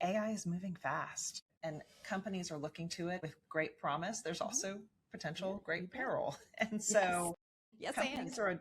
AI is moving fast and companies are looking to it with great promise. There's also potential great peril. And so companies are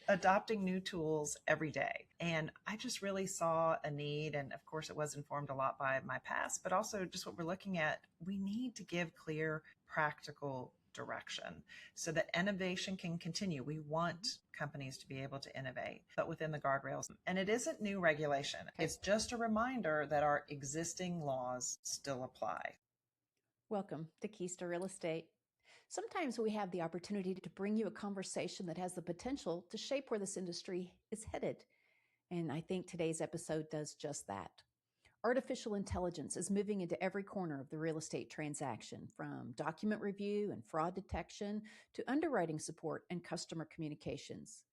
adopting new tools every day. And I just really saw a need. And of course, it was informed a lot by my past, but also just what we're looking at. We need to give clear, practical direction so that innovation can continue. We want companies to be able to innovate, but within the guardrails. And it isn't new regulation. It's just a reminder that our existing laws still apply. Welcome to Keys to Real Estate. Sometimes we have the opportunity to bring you a conversation that has the potential to shape where this industry is headed. And I think today's episode does just that. Artificial intelligence is moving into every corner of the real estate transaction, from document review and fraud detection to underwriting support and customer communications.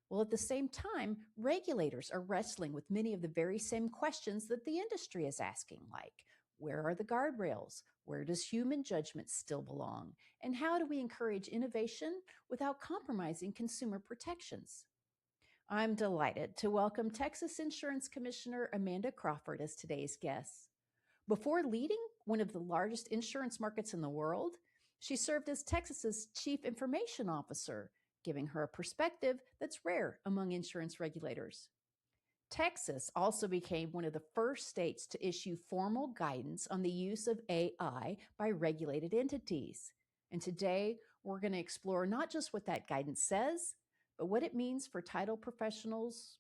Well, at the same time, regulators are wrestling with many of the very same questions that the industry is asking, like, where are the guardrails? Where does human judgment still belong? And how do we encourage innovation without compromising consumer protections? I'm delighted to welcome Texas Insurance Commissioner Amanda Crawford as today's guest. Before leading one of the largest insurance markets in the world, she served as Texas's Chief Information Officer, giving her a perspective that's rare among insurance regulators. Texas also became one of the first states to issue formal guidance on the use of AI by regulated entities. And today, we're going to explore not just what that guidance says, but what it means for title professionals,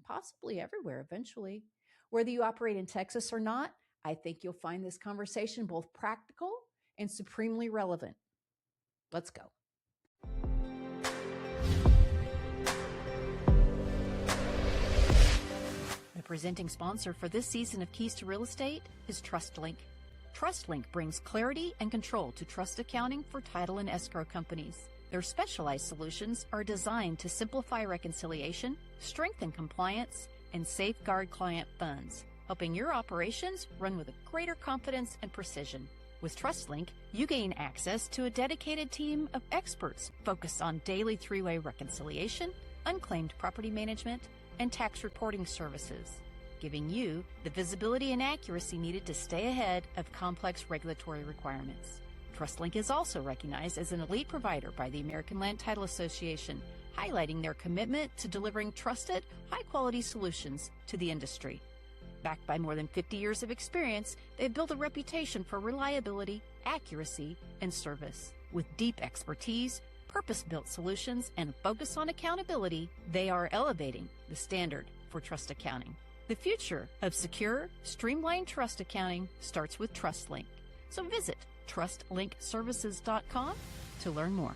possibly everywhere eventually. Whether you operate in Texas or not, I think you'll find this conversation both practical and supremely relevant. Let's go. The presenting sponsor for this season of Keys to Real Estate is TrustLink. TrustLink brings clarity and control to trust accounting for title and escrow companies. Their specialized solutions are designed to simplify reconciliation, strengthen compliance, and safeguard client funds, helping your operations run with a greater confidence and precision. With TrustLink, you gain access to a dedicated team of experts focused on daily three-way reconciliation, unclaimed property management, and tax reporting services, giving you the visibility and accuracy needed to stay ahead of complex regulatory requirements. TrustLink is also recognized as an elite provider by the American Land Title Association, highlighting their commitment to delivering trusted, high-quality solutions to the industry. Backed by more than 50 years of experience, they've built a reputation for reliability, accuracy, and service. With deep expertise, purpose-built solutions, and a focus on accountability, they are elevating the standard for trust accounting. The future of secure, streamlined trust accounting starts with TrustLink. So visit trustlinkservices.com to learn more.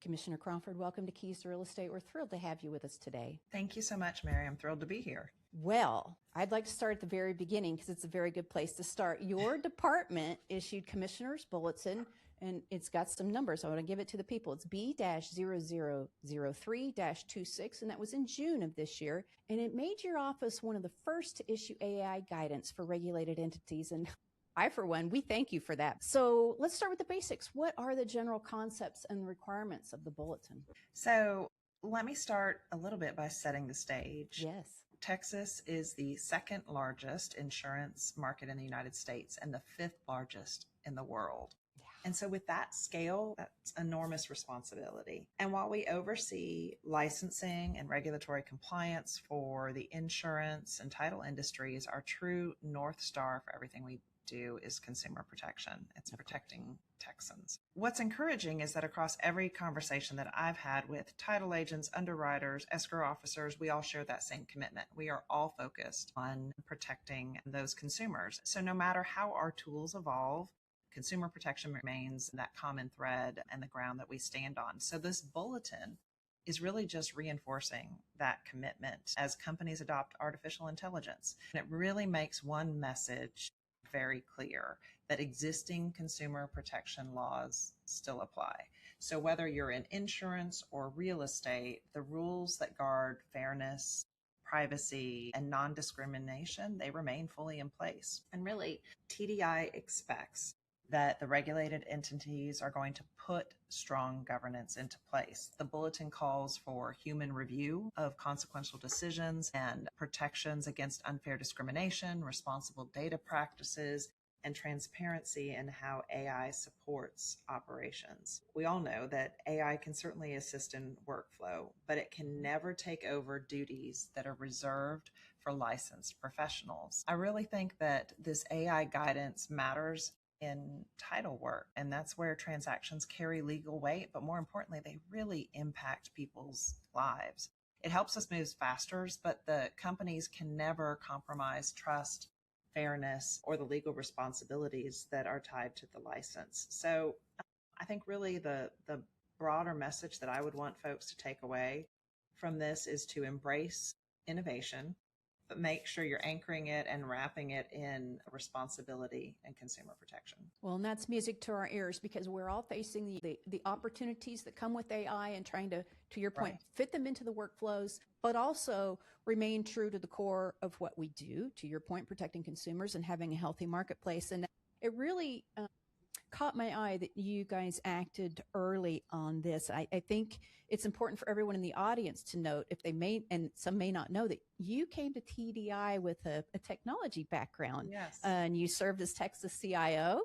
Commissioner Crawford, welcome to Keys to Real Estate. We're thrilled to have you with us today. Thank you so much, Mary. I'm thrilled to be here. Well, I'd like to start at the very beginning because it's a very good place to start. Your department issued Commissioner's Bulletin, and it's got some numbers. I want to give it to the people. It's B-0003-26, and that was in June of this year. And it made your office one of the first to issue AI guidance for regulated entities. And I, for one, we thank you for that. So let's start with the basics. What are the general concepts and requirements of the bulletin? So let me start a little bit by setting the stage. Yes. Texas is the second largest insurance market in the United States and the fifth largest in the world. Yeah. And so with that scale, that's enormous responsibility. And while we oversee licensing and regulatory compliance for the insurance and title industries, our true North Star for everything we do is consumer protection. It's protecting Texans. What's encouraging is that across every conversation that I've had with title agents, underwriters, escrow officers, we all share that same commitment. We are all focused on protecting those consumers. So no matter how our tools evolve, consumer protection remains that common thread and the ground that we stand on. So this bulletin is really just reinforcing that commitment as companies adopt artificial intelligence. And it really makes one message very clear, that existing consumer protection laws still apply. So whether you're in insurance or real estate, the rules that guard fairness, privacy, and non-discrimination, they remain fully in place. And really, TDI expects that the regulated entities are going to put strong governance into place. The bulletin calls for human review of consequential decisions and protections against unfair discrimination, responsible data practices, and transparency in how AI supports operations. We all know that AI can certainly assist in workflow, but it can never take over duties that are reserved for licensed professionals. I really think that this AI guidance matters in title work, and that's where transactions carry legal weight, but more importantly, they really impact people's lives. It helps us move faster, but the companies can never compromise trust, fairness, or the legal responsibilities that are tied to the license. So I think really the broader message that I would want folks to take away from this is to embrace innovation, but make sure you're anchoring it and wrapping it in responsibility and consumer protection. Well, and that's music to our ears, because we're all facing the opportunities that come with AI and trying to your point, fit them into the workflows, but also remain true to the core of what we do, to your point, protecting consumers and having a healthy marketplace. And it really caught my eye that you guys acted early on this. I think it's important for everyone in the audience to note, if they may, and some may not know, that you came to TDI with a technology background. Yes. And you served as Texas CIO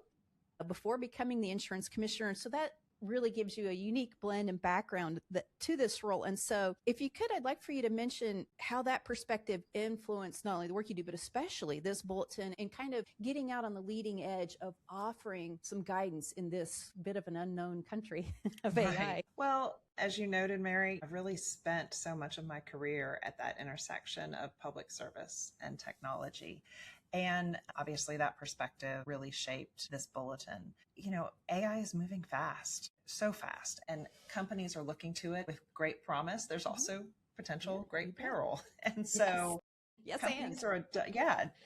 before becoming the insurance commissioner. And so that really gives you a unique blend and background to this role. And so if you could, I'd like for you to mention how that perspective influenced not only the work you do, but especially this bulletin and kind of getting out on the leading edge of offering some guidance in this bit of an unknown country of AI. Right. Well, as you noted, Mary, I've really spent so much of my career at that intersection of public service and technology. And obviously that perspective really shaped this bulletin. You know, AI is moving fast, so fast, and companies are looking to it with great promise. There's also potential great peril. And so yes, companies are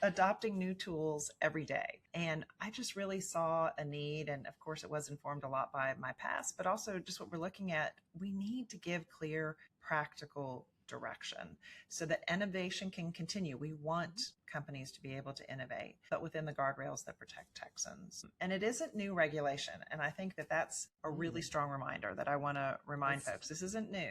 adopting new tools every day. And I just really saw a need. And of course, it was informed a lot by my past, but also just what we're looking at. We need to give clear, practical direction so that innovation can continue. We want companies to be able to innovate, but within the guardrails that protect Texans. And it isn't new regulation. And I think that that's a really strong reminder that I want to remind folks. This isn't new.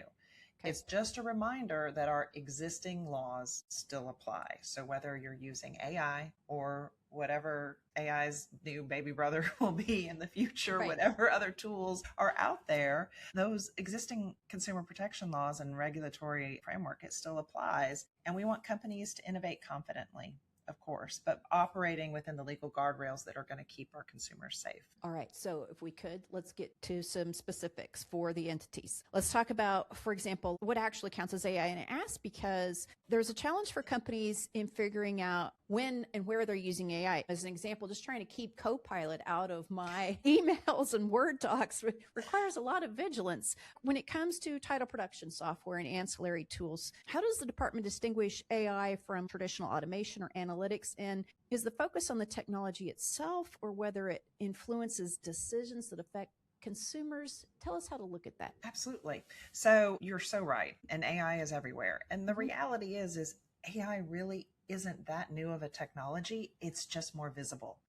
Okay. It's just a reminder that our existing laws still apply. So whether you're using AI or whatever AI's new baby brother will be in the future, whatever other tools are out there, those existing consumer protection laws and regulatory framework, it still applies. And we want companies to innovate confidently, of course, but operating within the legal guardrails that are going to keep our consumers safe. All right. So if we could, let's get to some specifics for the entities. Let's talk about, for example, what actually counts as AI. And I ask because there's a challenge for companies in figuring out when and where they're using AI. As an example, just trying to keep Copilot out of my emails and Word docs requires a lot of vigilance. When it comes to title production software and ancillary tools, how does the department distinguish AI from traditional automation or analytics? And is the focus on the technology itself or whether it influences decisions that affect consumers? Tell us how to look at that. Absolutely. So you're so right. And AI is everywhere. And the reality is AI really isn't that new of a technology. It's just more visible.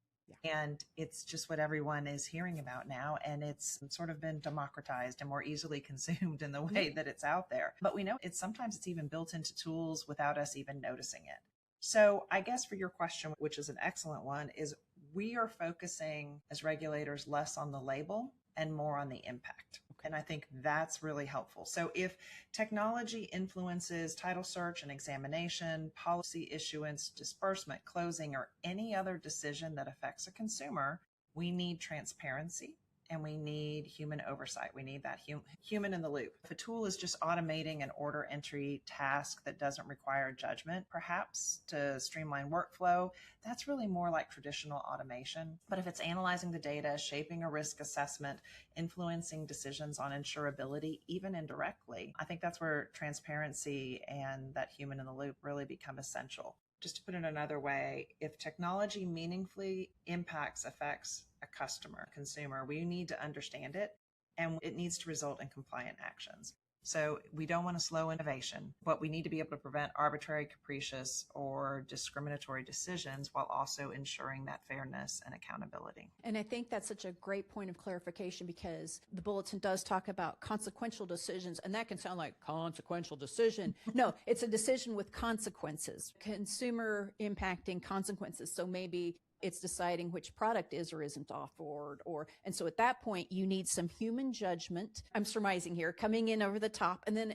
And it's just what everyone is hearing about now. And it's sort of been democratized and more easily consumed in the way that it's out there. But we know sometimes it's even built into tools without us even noticing it. So I guess for your question, which is an excellent one, is we are focusing as regulators less on the label and more on the impact. And I think that's really helpful. So if technology influences title search and examination, policy issuance, disbursement, closing, or any other decision that affects a consumer, we need transparency and we need human oversight. We need that human in the loop. If a tool is just automating an order entry task that doesn't require judgment, perhaps to streamline workflow, that's really more like traditional automation. But if it's analyzing the data, shaping a risk assessment, influencing decisions on insurability, even indirectly, I think that's where transparency and that human in the loop really become essential. Just to put it another way, if technology meaningfully affects a customer, consumer, we need to understand it, and it needs to result in compliant actions. So we don't want to slow innovation, but we need to be able to prevent arbitrary, capricious, or discriminatory decisions while also ensuring that fairness and accountability. And I think that's such a great point of clarification, because the bulletin does talk about consequential decisions, and that can sound like consequential decision. No, it's a decision with consequences, consumer impacting consequences. So maybe it's deciding which product is or isn't offered, and so at that point you need some human judgment. I'm surmising here, coming in over the top. And then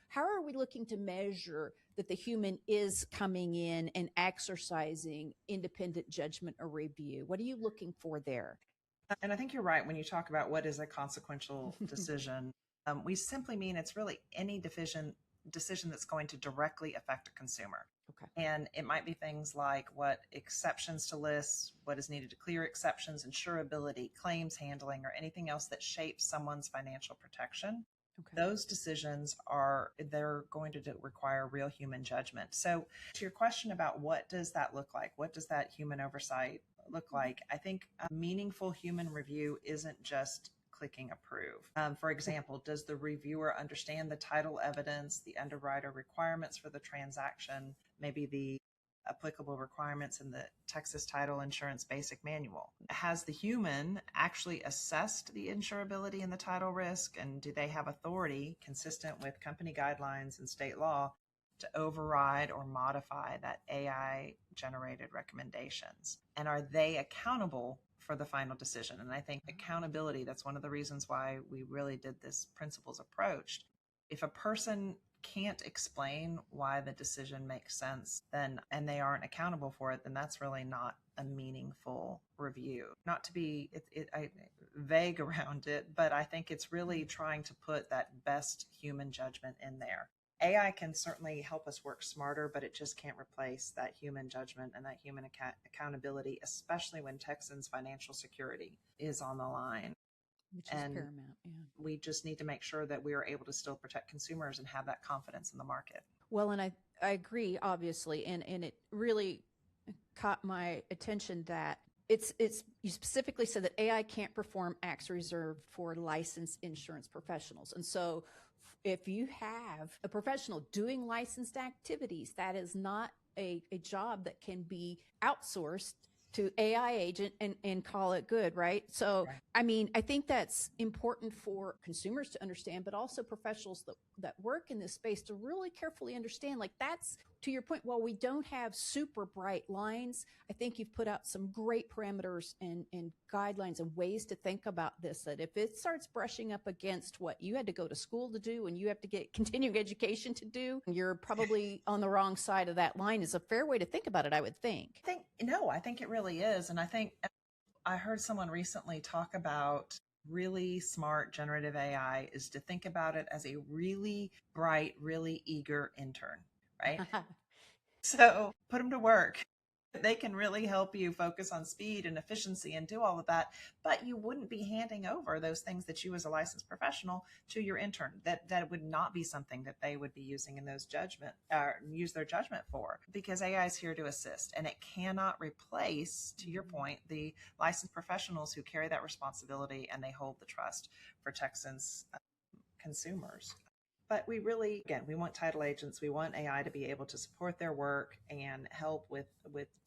how are we looking to measure that the human is coming in and exercising independent judgment or review? What are you looking for there? And I think you're right when you talk about what is a consequential decision. We simply mean it's really any decision that's going to directly affect a consumer. Okay. And it might be things like what exceptions to lists, what is needed to clear exceptions, insurability, claims handling, or anything else that shapes someone's financial protection. Okay. Those decisions they're going to require real human judgment. So to your question about what does that look like? What does that human oversight look like? I think a meaningful human review isn't just clicking approve. For example, does the reviewer understand the title evidence, the underwriter requirements for the transaction, maybe the applicable requirements in the Texas Title Insurance Basic Manual? Has the human actually assessed the insurability and the title risk? And do they have authority consistent with company guidelines and state law to override or modify that AI generated recommendations? And are they accountable for the final decision? And I think accountability, that's one of the reasons why we really did this principles approach. If a person can't explain why the decision makes sense, and they aren't accountable for it, then that's really not a meaningful review. Not to be vague around it, but I think it's really trying to put that best human judgment in there. AI can certainly help us work smarter, but it just can't replace that human judgment and that human accountability, especially when Texans' financial security is on the line. Which is paramount. Yeah. We just need to make sure that we are able to still protect consumers and have that confidence in the market. Well, and I agree, obviously, and it really caught my attention that it's you specifically said that AI can't perform acts reserved for licensed insurance professionals. And so if you have a professional doing licensed activities, that is not a job that can be outsourced to AI agent and call it good, right? So, right. I mean, I think that's important for consumers to understand, but also professionals that work in this space to really carefully understand. Like, that's, to your point, while we don't have super bright lines, I think you've put out some great parameters and guidelines and ways to think about this, that if it starts brushing up against what you had to go to school to do and you have to get continuing education to do, you're probably on the wrong side of that line, is a fair way to think about it, I would think. I think it really is. And I think I heard someone recently talk about really smart generative AI is to think about it as a really bright, really eager intern, right? So put them to work. They can really help you focus on speed and efficiency and do all of that, but you wouldn't be handing over those things that you as a licensed professional to your intern. That would not be something that they would be using in those use their judgment for, because AI is here to assist, and it cannot replace, to your point, the licensed professionals who carry that responsibility and they hold the trust for Texans consumers. But we really, again, we want title agents, we want AI to be able to support their work and help with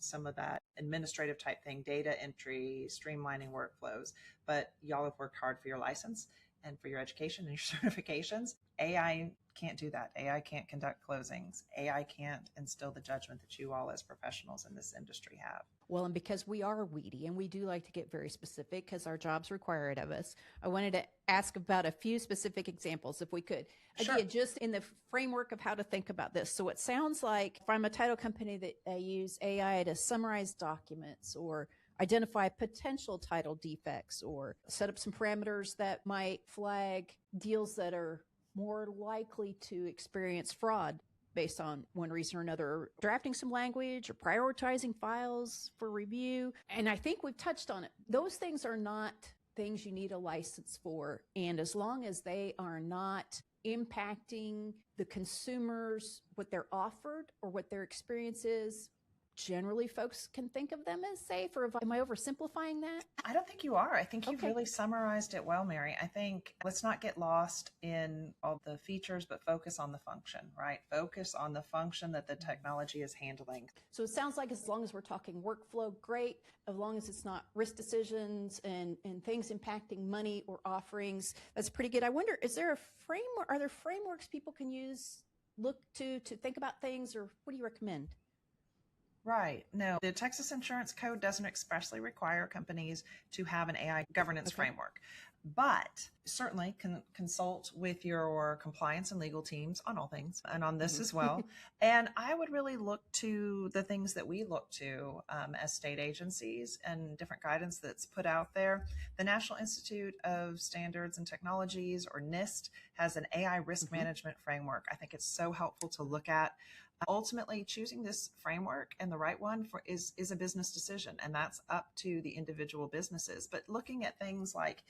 some of that administrative type thing, data entry, streamlining workflows. But y'all have worked hard for your license and for your education and your certifications. AI can't do that. AI can't conduct closings. AI can't instill the judgment that you all as professionals in this industry have. Well, and because we are weedy and we do like to get very specific because our jobs require it of us, I wanted to ask about a few specific examples, if we could. Sure. Again, just in the framework of how to think about this. So it sounds like if I'm a title company that I use AI to summarize documents or identify potential title defects or set up some parameters that might flag deals that are more likely to experience fraud based on one reason or another, drafting some language or prioritizing files for review. And I think we've touched on it. Those things are not things you need a license for. And as long as they are not impacting the consumers, what they're offered or what their experience is, generally folks can think of them as safe, or am I oversimplifying that? I don't think you are. I think you've really summarized it well, Mary. I think let's not get lost in all the features, but focus on the function, right? Focus on the function that the technology is handling. So it sounds like as long as we're talking workflow, great. As long as it's not risk decisions and things impacting money or offerings, that's pretty good. I wonder, is there a framework? Are there frameworks people can use, look to think about things, or what do you recommend? Right. No, the Texas Insurance Code doesn't expressly require companies to have an AI governance framework, but certainly consult with your compliance and legal teams on all things and on this as well. And I would really look to the things that we look to as state agencies and different guidance that's put out there. The National Institute of Standards and Technologies, or NIST, has an AI risk management framework. I think it's so helpful to look at. Ultimately, choosing this framework and the right one is a business decision, and that's up to the individual businesses. But looking at things like,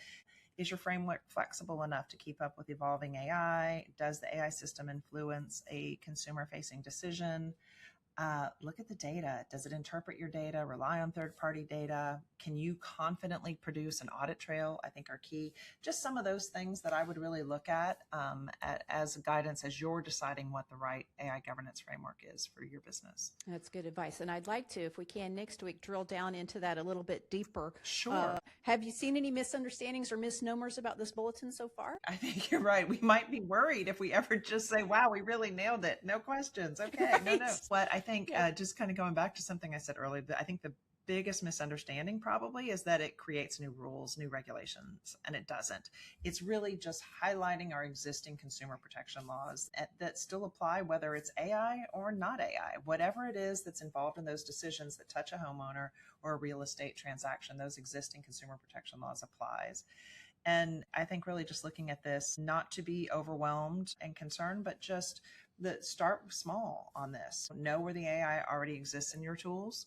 is your framework flexible enough to keep up with evolving AI? Does the AI system influence a consumer-facing decision? Look at the data. Does it interpret your data, rely on third-party data? Can you confidently produce an audit trail? I think are key. Just some of those things that I would really look at as guidance as you're deciding what the right AI governance framework is for your business. That's good advice. And I'd like to, if we can, next week, drill down into that a little bit deeper. Sure. Have you seen any misunderstandings or misnomers about this bulletin so far? I think you're right. We might be worried if we ever just say, wow, we really nailed it. No questions. Okay. Right. No. But I think just kind of going back to something I said earlier, I think the biggest misunderstanding probably is that it creates new rules, new regulations, and it doesn't. It's really just highlighting our existing consumer protection laws that still apply, whether it's AI or not AI. Whatever it is that's involved in those decisions that touch a homeowner or a real estate transaction, those existing consumer protection laws applies. And I think really just looking at this, not to be overwhelmed and concerned, but just start small on this. Know where the AI already exists in your tools.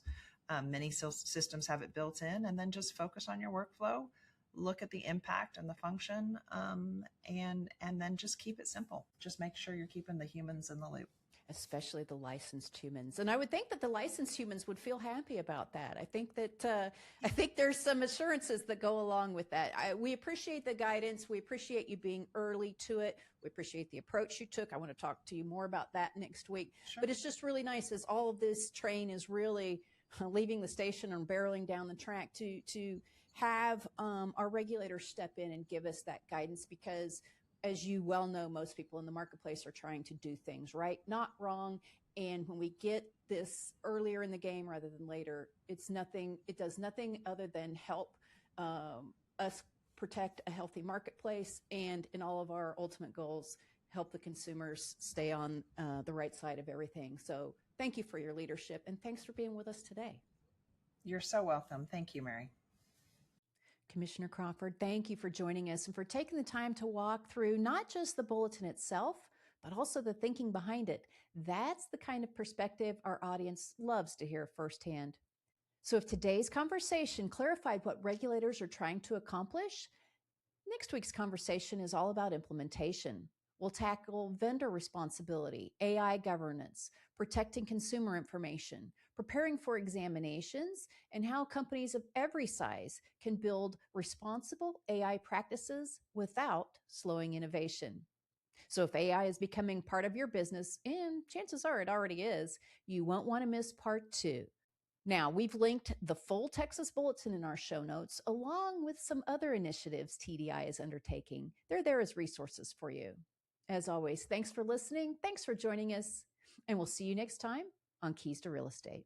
Many systems have it built in, and then just focus on your workflow. Look at the impact and the function, and then just keep it simple. Just make sure you're keeping the humans in the loop. Especially the licensed humans. And I would think that the licensed humans would feel happy about that. I think that I think there's some assurances that go along with that. We appreciate the guidance. We appreciate you being early to it. We appreciate the approach you took. I want to talk to you more about that next week. Sure. But it's just really nice as all of this train is really leaving the station and barreling down the track to have our regulators step in and give us that guidance, because as you well know, most people in the marketplace are trying to do things right, not wrong. And when we get this earlier in the game rather than later, it does nothing other than help us protect a healthy marketplace, and in all of our ultimate goals, help the consumers stay on the right side of everything. So thank you for your leadership, and thanks for being with us today. You're so welcome. Thank you, Mary. Commissioner Crawford, thank you for joining us and for taking the time to walk through not just the bulletin itself, but also the thinking behind it. That's the kind of perspective our audience loves to hear firsthand. So if today's conversation clarified what regulators are trying to accomplish, next week's conversation is all about implementation. We'll tackle vendor responsibility, AI governance, protecting consumer information, preparing for examinations, and how companies of every size can build responsible AI practices without slowing innovation. So if AI is becoming part of your business, and chances are it already is, you won't want to miss part 2. Now, we've linked the full Texas Bulletin in our show notes, along with some other initiatives TDI is undertaking. They're there as resources for you. As always, thanks for listening, thanks for joining us, and we'll see you next time on Keys to Real Estate.